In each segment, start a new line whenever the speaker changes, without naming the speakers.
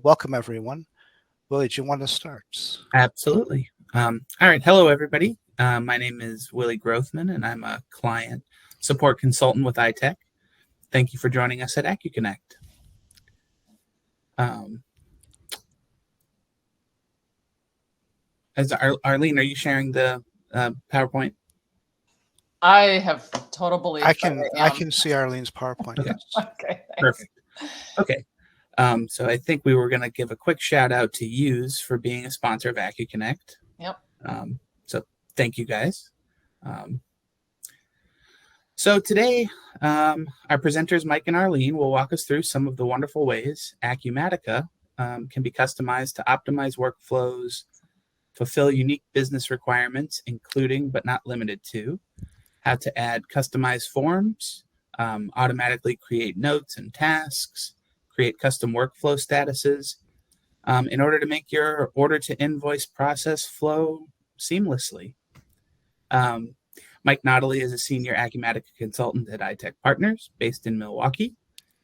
Welcome, everyone. Willie, do you want to start?
Absolutely. All right. Hello, everybody. My name is Willie Grothman, and I'm a client support consultant with iTech. Thank you for joining us at acuCONNECT. Arline, are you sharing the PowerPoint?
I have total belief.
I can see Arlene's PowerPoint.
Okay.
Yes.
Okay.
Perfect. Okay. So I think we were going to give a quick shout out to Use for being a sponsor of acuCONNECT.
Yep.
So thank you guys. So today, our presenters, Mike and Arline, will walk us through some of the wonderful ways Acumatica can be customized to optimize workflows, fulfill unique business requirements, including but not limited to how to add customized forms, automatically create notes and tasks, create custom workflow statuses in order to make your order to invoice process flow seamlessly. Mike Nottoli is a senior Acumatica consultant at iTech Partners based in Milwaukee.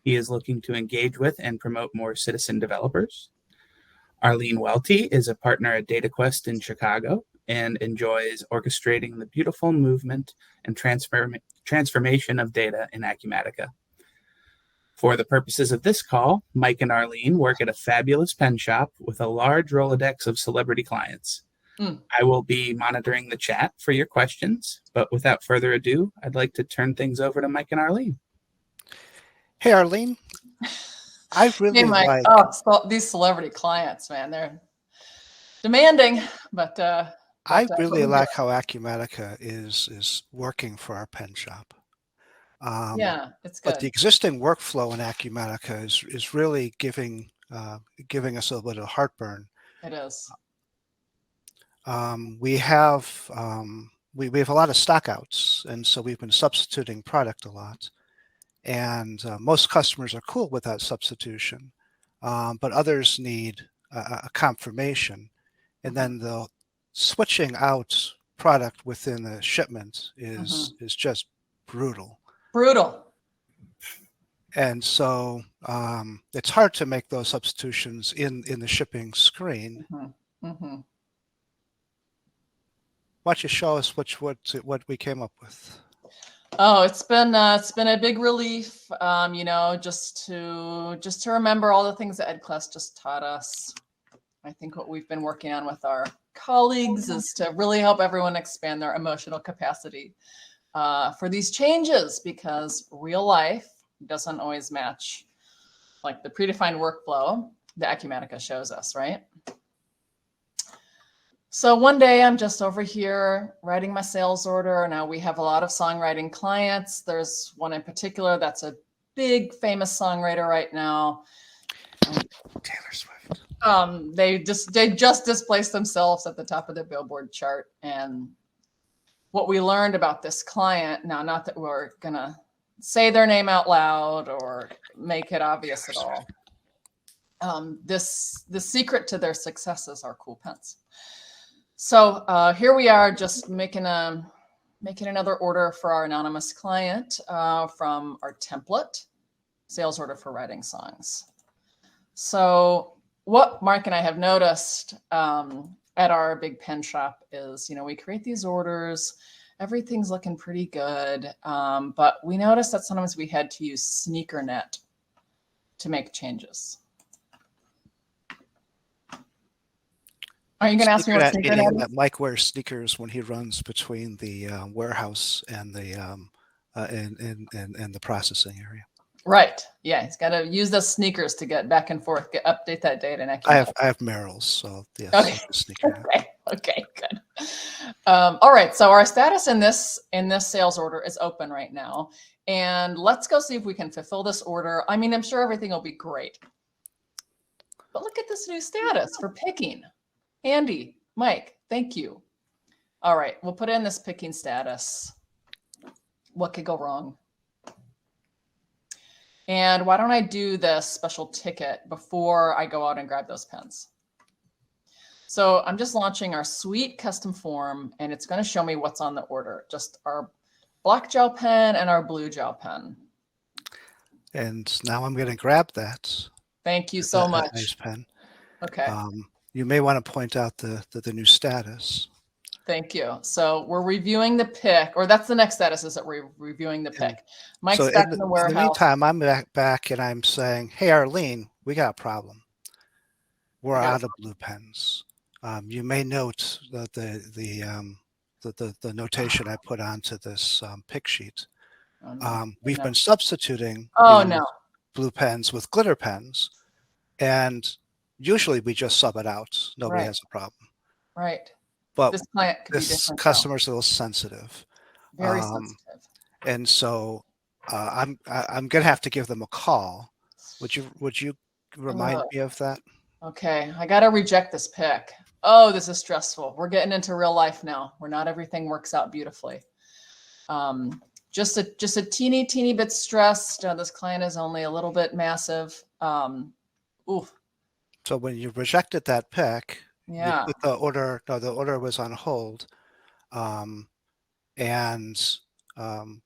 He is looking to engage with and promote more citizen developers. Arline Welty is a partner at DataQuest in Chicago and enjoys orchestrating the beautiful movement and transformation of data in Acumatica. For the purposes of this call, Mike and Arline work at a fabulous pen shop with a large Rolodex of celebrity clients. I will be monitoring the chat for your questions, but without further ado, I'd like to turn things over to Mike and Arline.
Hey, Arline. I really like
these celebrity clients, man. They're demanding, but
I really like how Acumatica is working for our pen shop.
Yeah, it's good.
But the existing workflow in Acumatica is really giving us a little bit of heartburn.
It is.
We have a lot of stockouts, and so we've been substituting product a lot. And most customers are cool with that substitution, but others need a confirmation. And then the switching out product within the shipment is just brutal.
Brutal.
And so it's hard to make those substitutions in the shipping screen. Why don't you show us what we came up with?
Oh, it's been a big relief, just to remember all the things that EdClass just taught us. I think what we've been working on with our colleagues is to really help everyone expand their emotional capacity for these changes, because real life doesn't always match like the predefined workflow that Acumatica shows us, right? So one day I'm just over here writing my sales order. Now we have a lot of songwriting clients. There's one in particular that's a big famous songwriter right now.
Taylor Swift.
They just displaced themselves at the top of the Billboard chart. And what we learned about this client, now not that we're gonna say their name out loud or make it obvious at all. The secret to their success is our cool pens. So here we are, just making another order for our anonymous client from our template, sales order for writing songs. So what Mark and I have noticed at our big pen shop is, we create these orders, everything's looking pretty good, but we noticed that sometimes we had to use SneakerNet to make changes. Are you going to ask me what SneakerNet is?
Mike wears sneakers when he runs between the warehouse and the and the processing area.
Right. Yeah, he's got to use those sneakers to get back and forth, update that data. And
I have Merrill's, so yes.
Okay.
Sneaker.
Okay. Good. All right. So our status in this sales order is open right now, and let's go see if we can fulfill this order. I mean, I'm sure everything will be great, but look at this new status for picking. Andy, Mike, thank you. All right, we'll put in this picking status. What could go wrong? And why don't I do this special ticket before I go out and grab those pens? So I'm just launching our sweet custom form, and it's going to show me what's on the order. Just our black gel pen and our blue gel pen.
And now I'm going to grab that.
Thank you so much.
Nice pen.
Okay.
You may want to point out the new status.
Thank you. So we're reviewing the pick, or that's the next status, is that we're reviewing the pick. Mike's
So
back in the
in
warehouse.
the meantime, I'm back and I'm saying, hey, Arline, we got a problem. We're out of blue pens. You may note that the notation I put onto this pick sheet.
Oh, no.
We've been substituting
no.
blue pens with glitter pens, and usually we just sub it out. Nobody
Right.
has a problem.
Right.
But
this client could be
this
different.
customer's a little sensitive.
Very sensitive.
And so I'm gonna have to give them a call. Would you remind me of that?
Okay, I gotta reject this pick. Oh, this is stressful. We're getting into real life now, where not everything works out beautifully. Just a teeny bit stressed. This client is only a little bit massive. Oof.
So when you rejected that pick,
yeah,
with the order, no, the order was on hold, and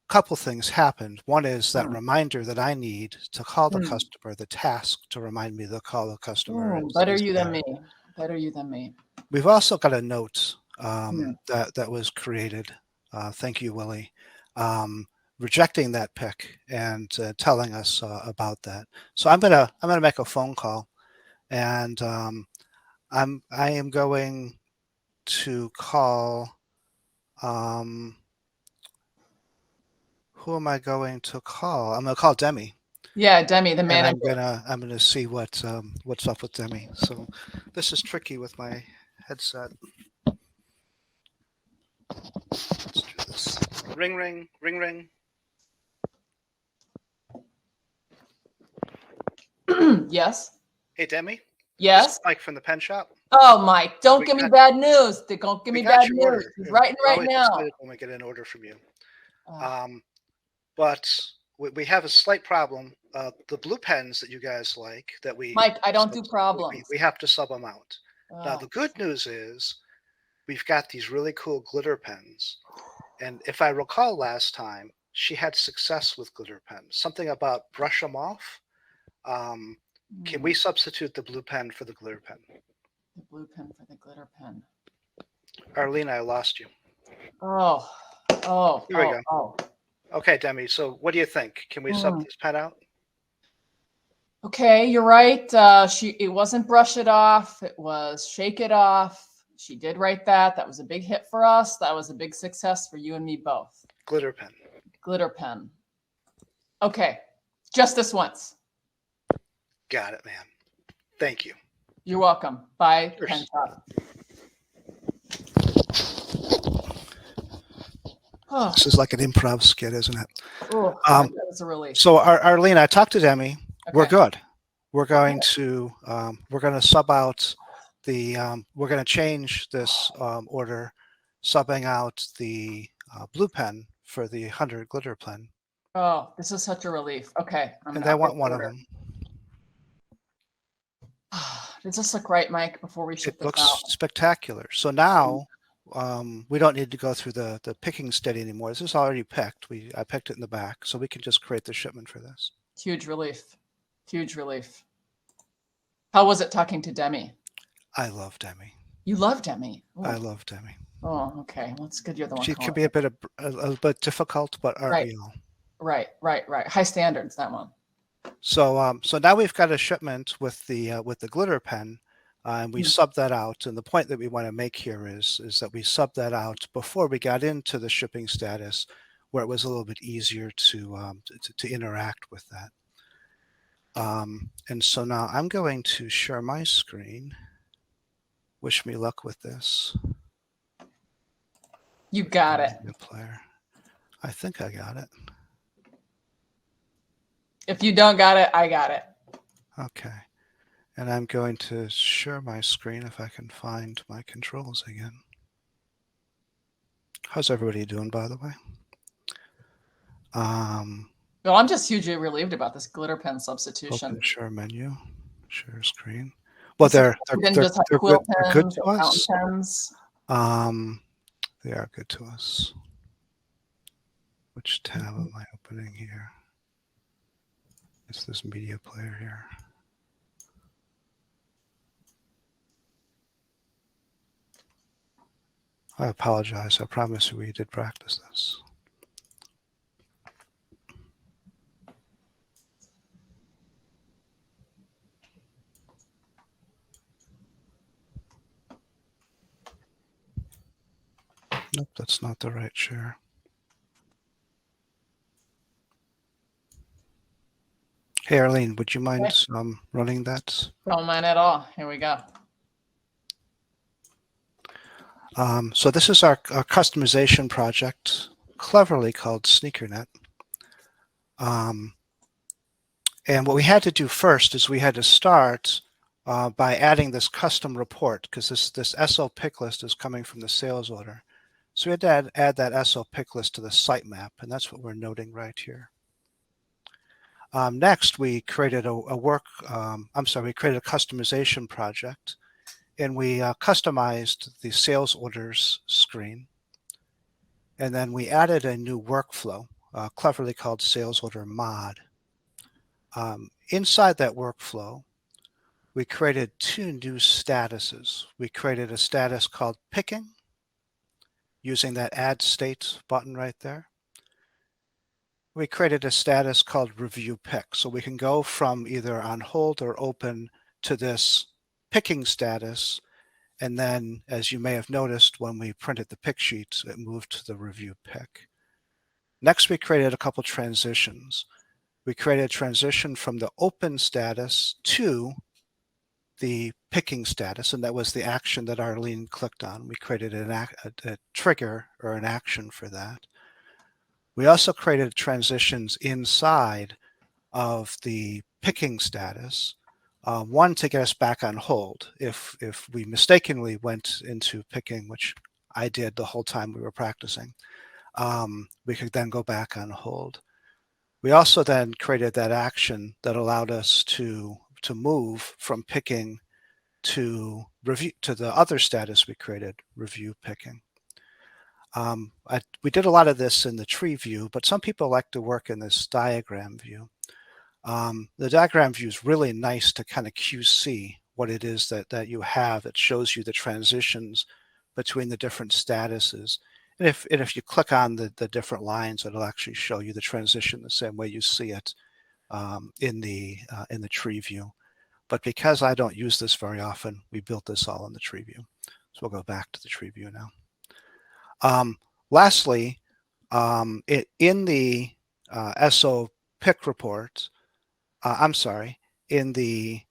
couple things happened. One is that reminder that I need to call the customer, the task to remind me to call the customer.
Better you than me. Better you than me.
We've also got a note that was created. Thank you, Willie. Rejecting that pick and telling us about that. So I'm gonna make a phone call, and I am going to call. Who am I going to call? I'm going to call Demi.
Yeah, Demi, the manager.
I'm gonna see what's up with Demi. So this is tricky with my headset. Let's do this. Ring, ring, ring, ring.
Yes.
Hey, Demi.
Yes.
This is Mike from the pen shop.
Oh, Mike, don't give me bad news. Don't give me bad news. He's writing right now.
When we get an order from you. But we have a slight problem. The blue pens that you guys like, that we
Mike, I don't do problems.
We have to sub them out. Now the good news is we've got these really cool glitter pens, and if I recall last time, she had success with glitter pens. Something about brush them off. Can we substitute the blue pen for the glitter pen?
The blue pen for the glitter pen.
Arline, I lost you.
Here
we go. Okay, Demi. So what do you think? Can we sub this pen out?
Okay, you're right. It wasn't brush it off. It was shake it off. She did write that. That was a big hit for us. That was a big success for you and me both.
Glitter pen.
Glitter pen. Okay, just this once.
Got it, man. Thank you.
You're welcome. Bye, pen shop.
This is like an improv skit, isn't it?
That was a relief.
So, Arline, I talked to Demi. Okay. We're good. We're going to sub out the. We're going to change this order, subbing out the blue pen for the 100 glitter pen.
Oh, this is such a relief. Okay,
and I want one of them.
Does this look right, Mike? Before we ship this out,
it looks spectacular. So now. We don't need to go through the picking steady anymore. This is already picked. I picked it in the back, so we can just create the shipment for this.
Huge relief. Huge relief. How was it talking to Demi?
I love Demi.
You love Demi?
Ooh. I love Demi.
Oh, okay. Well, it's good you're the one.
She can be a bit difficult, but aren't we all?
Right. High standards, that one.
So now we've got a shipment with the glitter pen. And we sub that out, and the point that we want to make here is that we sub that out before we got into the shipping status, where it was a little bit easier to interact with that. And so now I'm going to share my screen. Wish me luck with this.
You got it.
Player. I think I got it.
If you don't got it, I got it.
Okay. And I'm going to share my screen if I can find my controls again. How's everybody doing, by the way?
Well, I'm just hugely relieved about this glitter pen substitution.
Open share menu, share screen. Well, they're good to us. They are good to us. Which tab am I opening here? It's this media player here. I apologize. I promise we did practice this. Nope, that's not the right share. Hey, Arline, would you mind running that?
Don't mind at all. Here we go.
So this is our customization project, cleverly called SneakerNet. And what we had to do first is we had to start by adding this custom report, because this SO pick list is coming from the sales order. So we had to add that SO pick list to the sitemap, and that's what we're noting right here. Next, we created we created a customization project, and we customized the sales orders screen. And then we added a new workflow, cleverly called sales order mod. Inside that workflow, we created two new statuses. We created a status called picking, using that add state button right there. We created a status called review pick. So we can go from either on hold or open to this picking status. And then, as you may have noticed, when we printed the pick sheets, it moved to the review pick. Next, we created a couple transitions. We created a transition from the open status to the picking status, and that was the action that Arline clicked on. We created a trigger or an action for that. We also created transitions inside of the picking status. One, to get us back on hold. If we mistakenly went into picking, which I did the whole time we were practicing, we could then go back on hold. We also then created that action that allowed us to move from picking to review to the other status we created, review picking. We did a lot of this in the tree view, but some people like to work in this diagram view. The diagram view is really nice to kind of QC what it is that you have. It shows you the transitions between the different statuses. And if you click on the different lines, it'll actually show you the transition the same way you see it in the tree view. But because I don't use this very often, we built this all in the tree view. So we'll go back to the tree view now. Lastly, in the SO pick report, in the,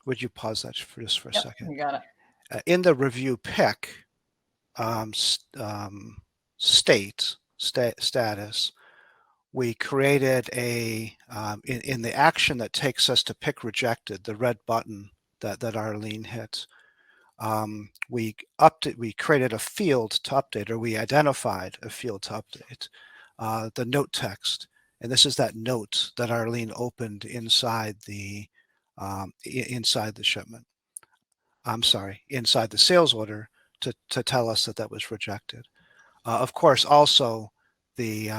would you pause that for just for a second?
You got it.
In the review pick status, we created a, in the action that takes us to pick rejected, the red button that Arline hit, we created a field to update, or we identified a field to update, the note text. And this is that note that Arline opened inside the shipment. Inside the sales order to tell us that was rejected. Of course, also the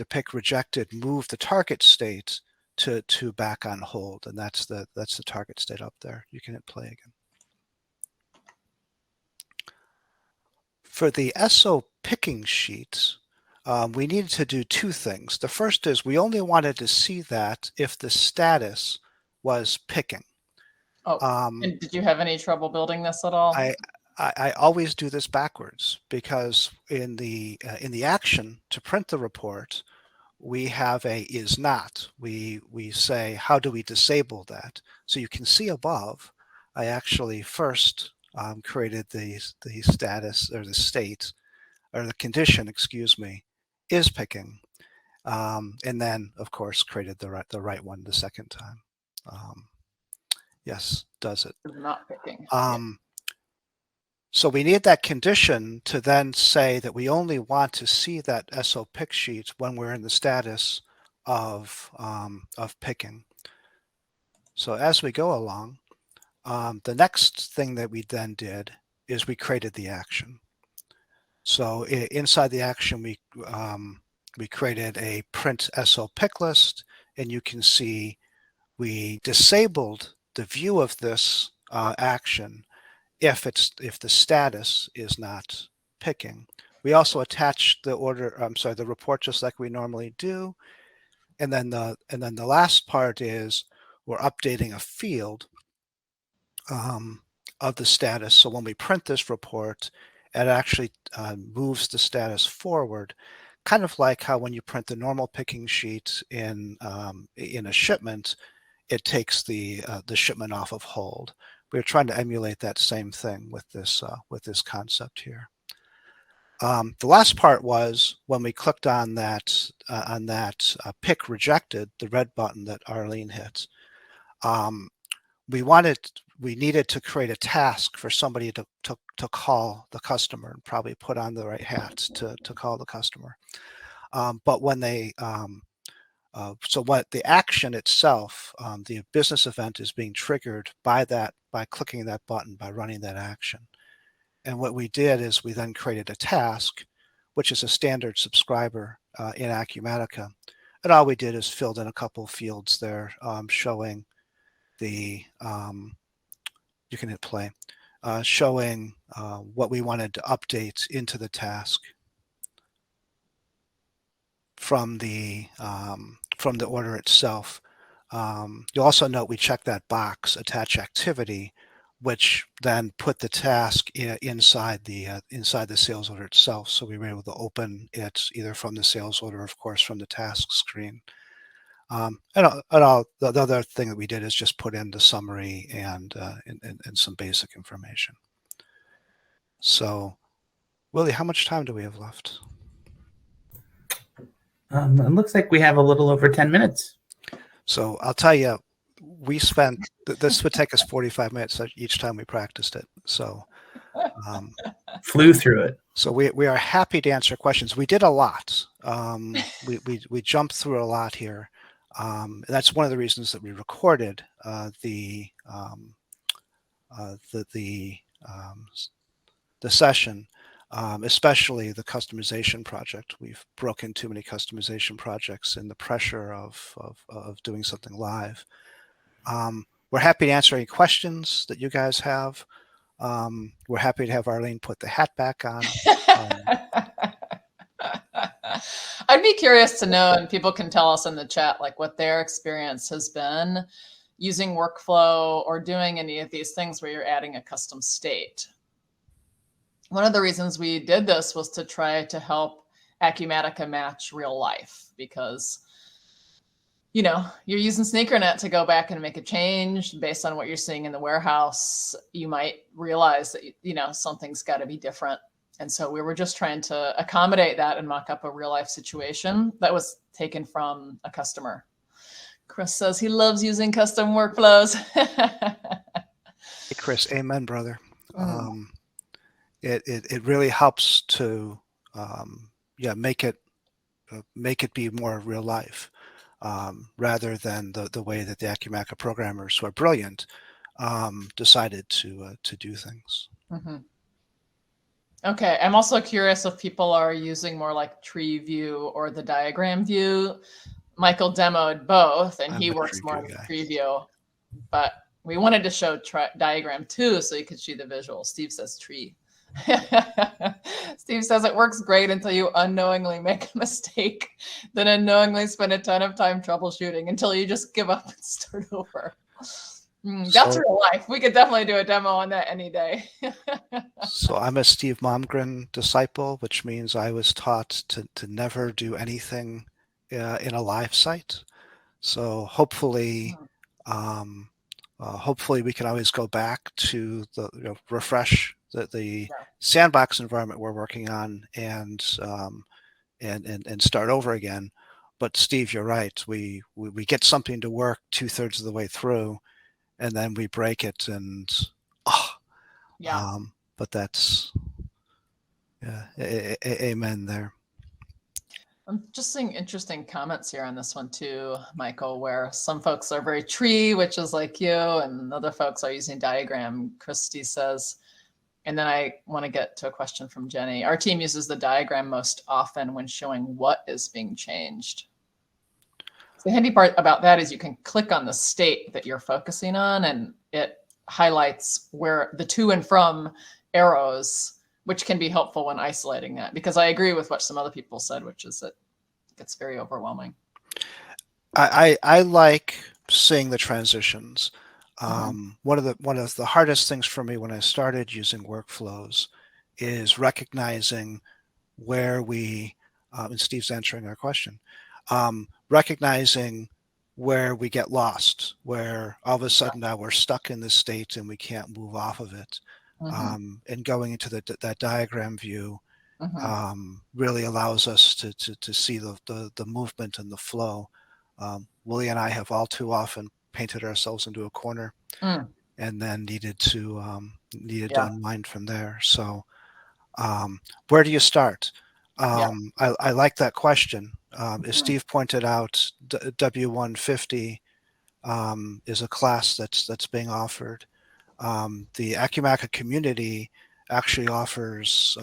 pick rejected moved the target state to back on hold, and that's the target state up there. You can hit play again. For the SO picking sheet, we needed to do two things. The first is we only wanted to see that if the status was picking.
And did you have any trouble building this at all?
I always do this backwards, because in the action to print the report, we have a is not. We say, how do we disable that? So you can see above, I actually first created the status, or the state, or the condition, excuse me, is picking, and then of course created the right one the second time. Yes, does it?
Not picking.
So we need that condition to then say that we only want to see that SO pick sheet when we're in the status of picking. So as we go along, the next thing that we then did is we created the action. So inside the action, we created a print SO pick list, and you can see we disabled the view of this action if the status is not picking. We also attach the the report just like we normally do. And then the last part is we're updating a field of the status. So when we print this report, it actually moves the status forward, kind of like how when you print the normal picking sheet in a shipment, it takes the shipment off of hold. We're trying to emulate that same thing with this concept here. The last part was when we clicked on that pick rejected, the red button that Arline hit. We needed to create a task for somebody to call the customer and probably put on the right hat to call the customer. But when they so what the action itself, the business event is being triggered by clicking that button, by running that action. And what we did is we then created a task, which is a standard subscriber in Acumatica. And all we did is filled in a couple of fields there showing the, you can hit play, showing what we wanted to update into the task from the order itself. You'll also note we checked that box, attach activity, which then put the task inside the sales order itself. So we were able to open it either from the sales order, of course, from the task screen. And the other thing that we did is just put in the summary and some basic information. So, Willie, how much time do we have left?
It looks like we have a little over 10 minutes.
So I'll tell you, we spent, this would take us 45 minutes each time we practiced it. So
flew through it. So
we are happy to answer questions. We did a lot. We jumped through a lot here. That's one of the reasons that we recorded the session, especially the customization project. We've broken too many customization projects in the pressure of doing something live. We're happy to answer any questions that you guys have. We're happy to have Arline put the hat back on.
I'd be curious to know, and people can tell us in the chat, like what their experience has been using workflow or doing any of these things where you're adding a custom state. One of the reasons we did this was to try to help Acumatica match real life, because you know, you're using SneakerNet to go back and make a change based on what you're seeing in the warehouse. You might realize that, you know, something's got to be different. And so we were just trying to accommodate that and mock up a real life situation that was taken from a customer. Chris says he loves using custom workflows.
Hey, Chris, amen, brother. It really helps to make it be more real life. Rather than the way that the Acumatica programmers, who are brilliant, decided to do things.
Mm-hmm. Okay, I'm also curious if people are using more like tree view or the diagram view. Michael demoed both, and he works more with tree view, but we wanted to show diagram too, so you could see the visual. Steve says tree. Steve says it works great until you unknowingly make a mistake, then unknowingly spend a ton of time troubleshooting until you just give up and start over. That's real life. We could definitely do a demo on that any day.
So I'm a Steve Malmgren disciple, which means I was taught to never do anything in a live site. So hopefully, hopefully we can always go back to the refresh the sandbox environment we're working on and start over again. But Steve, you're right. We get something to work 2/3 of the way through, and then we break it, and but that's amen there.
I'm just seeing interesting comments here on this one too, Michael, where some folks are very tree, which is like you, and other folks are using diagram. Christy says, and then I want to get to a question from Jenny. Our team uses the diagram most often when showing what is being changed. So the handy part about that is you can click on the state that you're focusing on, and it highlights where the to and from arrows which can be helpful when isolating that, because I agree with what some other people said, which is that it gets very overwhelming.
I like seeing the transitions.
Mhm.
One of the hardest things for me when I started using workflows is recognizing where we, and Steve's answering our question, recognizing where we get lost, where all of a sudden now we're stuck in this state and we can't move off of it.
Mhm.
And going into that diagram view
Mhm.
really allows us to see the movement and the flow. Willie and I have all too often painted ourselves into a corner
Mm.
and then needed to
Yeah.
unwind from there. So where do you start?
Yeah.
I like that question. As
Mhm.
Steve pointed out, W150 is a class that's being offered. The Acumatica community actually offers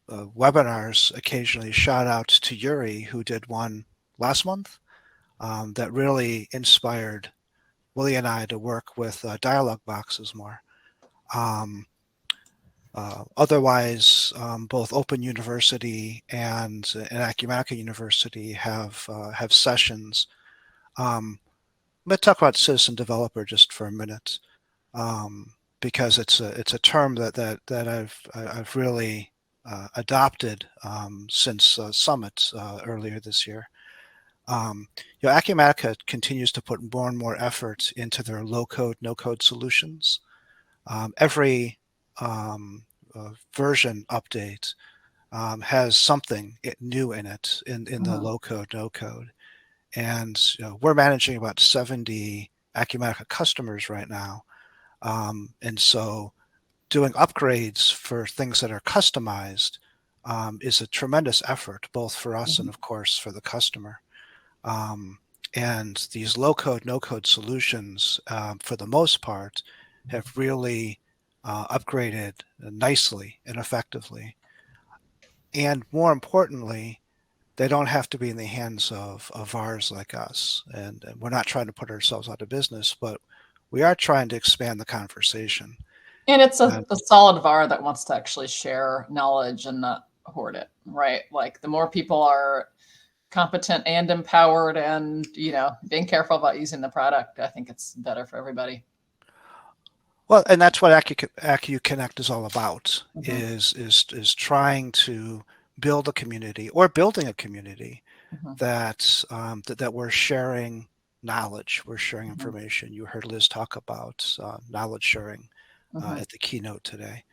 webinars occasionally. Shout out to Yuri, who did one last month that really inspired Willie and I to work with dialog boxes more. Otherwise, both Open University and Acumatica University have sessions. I'm going to talk about citizen developer just for a minute, because it's a term that I've really adopted since Summit earlier this year. Acumatica continues to put more and more effort into their low-code, no-code solutions. Every version update has something new in it in the
Mhm.
low-code, no-code. And we're managing about 70 Acumatica customers right now. And so doing upgrades for things that are customized is a tremendous effort, both for us and,
Mhm.
of course, for the customer. And these low-code, no-code solutions, for the most part, have really upgraded nicely and effectively. And more importantly, they don't have to be in the hands of VARs like us. And we're not trying to put ourselves out of business, but we are trying to expand the conversation.
And it's
And
a solid VAR that wants to actually share knowledge and not hoard it, right? Like the more people are competent and empowered and, being careful about using the product, I think it's better for everybody.
well, and that's what acuCONNECT is all about,
Mhm.
is trying to build a community or building a community
Mhm.
that we're sharing knowledge, we're sharing
Mhm.
information. You heard Liz talk about knowledge sharing
Mhm.
at the keynote today.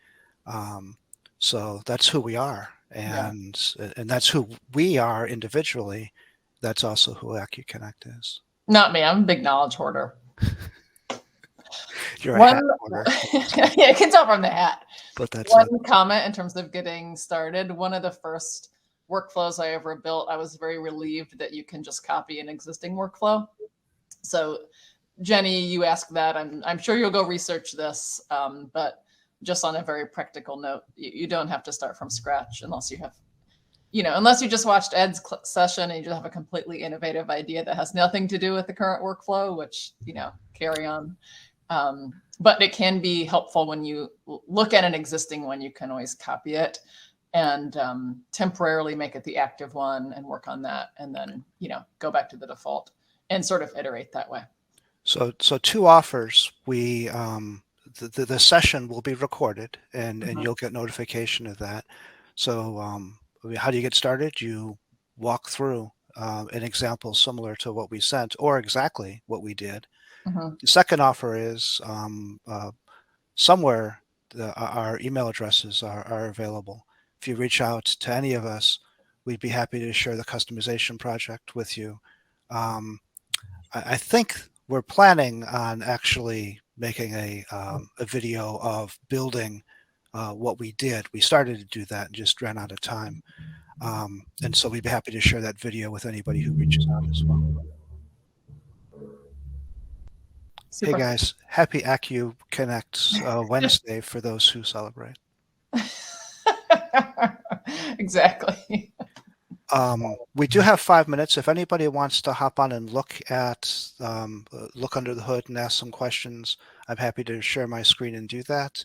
Um, so that's who we are,
Yeah.
and that's who we are individually. That's also who acuCONNECT is.
Not me. I'm a big knowledge hoarder.
You're a
One,
hat order,
yeah, you can tell from the hat.
but that's
One
it.
comment in terms of getting started. One of the first workflows I ever built, I was very relieved that you can just copy an existing workflow. So, Jenny, you asked that. I'm sure you'll go research this, but just on a very practical note, you don't have to start from scratch unless you have, unless you just watched Ed's session and you just have a completely innovative idea that has nothing to do with the current workflow, which, carry on. But it can be helpful when you look at an existing one, you can always copy it and temporarily make it the active one and work on that. And then, go back to the default and sort of iterate that way.
So two offers. We the session will be recorded, and
Mhm.
you'll get notification of that. So how do you get started? You walk through an example similar to what we sent, or exactly what we did.
Mhm.
The second offer is somewhere our email addresses are available. If you reach out to any of us, we'd be happy to share the customization project with you. I think we're planning on actually making a video of building what we did. We started to do that and just ran out of time. And so we'd be happy to share that video with anybody who reaches out as well. Hey
Super.
guys, happy acuCONNECT Wednesday for those who celebrate.
Exactly.
We do have 5 minutes. If anybody wants to hop on and look under the hood and ask some questions, I'm happy to share my screen and do that.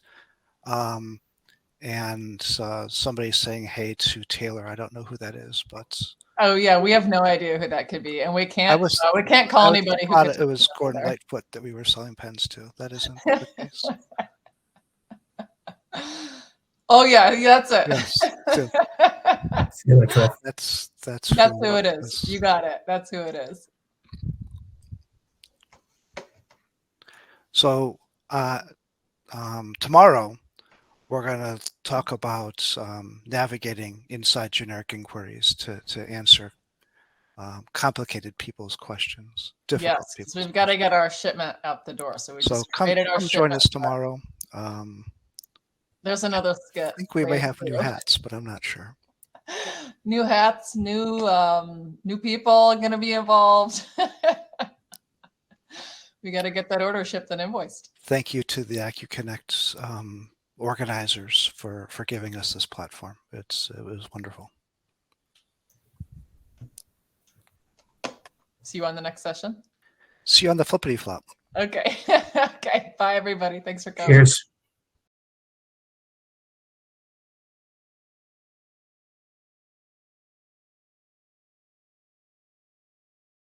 and somebody's saying hey to Taylor. I don't know who that is, but
Oh yeah, we have no idea who that could be, and we can't
was-
call
I
anybody who
thought
could
it was
be
Gordon
there.
Lightfoot that we were selling pens to. That isn't the case.
Oh yeah, that's it.
Yes, so
See you later.
that's
That's who it is. You got it. That's who it is.
So tomorrow we're going to talk about navigating inside generic inquiries to answer complicated people's questions. Difficult
Yes,
people's
so we've got to get our shipment out the door. So we
So
just
come
created our
join
shipment.
us tomorrow.
There's another skit.
I think we
for
may
you
have
to
new
do.
hats, but I'm not sure.
New hats, new people going to be involved. We got to get that order shipped and invoiced.
Thank you to the acuCONNECT organizers for giving us this platform. It was wonderful.
See you on the next session.
See you on the flippity flop.
Okay. Okay. Bye, everybody. Thanks for coming.
Cheers.